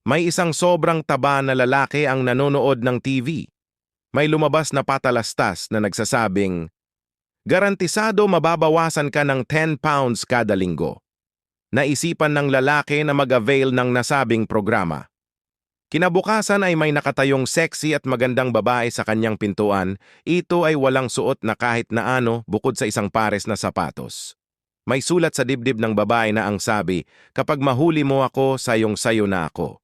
May isang sobrang taba na lalaki ang nanonood ng TV. May lumabas na patalastas na nagsasabing, garantisado mababawasan ka ng 10 pounds kada linggo. Naisipan ng lalaki na mag-avail ng nasabing programa. Kinabukasan ay may nakatayong sexy at magandang babae sa kanyang pintuan. Ito ay walang suot na kahit na ano bukod sa isang pares na sapatos. May sulat sa dibdib ng babae na ang sabi, kapag mahuli mo ako, sayong-sayo na ako.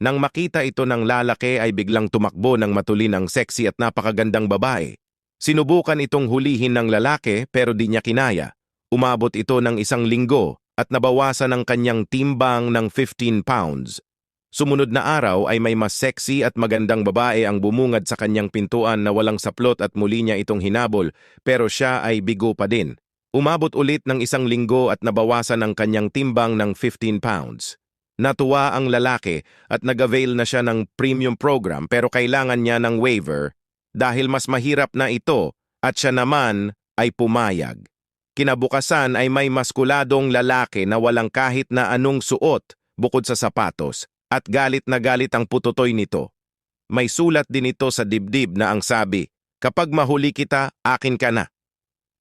Nang makita ito ng lalaki ay biglang tumakbo ng matulin ang sexy at napakagandang babae. Sinubukan itong hulihin ng lalaki pero di niya kinaya. Umabot ito ng 1 linggo at nabawasan ang kanyang timbang ng 15 pounds. Sumunod na araw ay may mas sexy at magandang babae ang bumungad sa kanyang pintuan na walang saplot at muli niya itong hinabol pero siya ay bigo pa din. Umabot ulit ng 1 linggo at nabawasan ang kanyang timbang ng 15 pounds. Natuwa ang lalaki at nag-avail na siya ng premium program pero kailangan niya ng waiver dahil mas mahirap na ito at siya naman ay pumayag. Kinabukasan ay may maskuladong lalaki na walang kahit na anong suot bukod sa sapatos at galit na galit ang putotoy nito. May sulat din ito sa dibdib na ang sabi, kapag mahuli kita, akin ka na.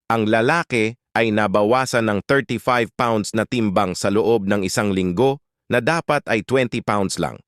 Ang lalaki ay nabawasan ng 35 pounds na timbang sa loob ng 1 linggo na dapat ay 20 pounds lang.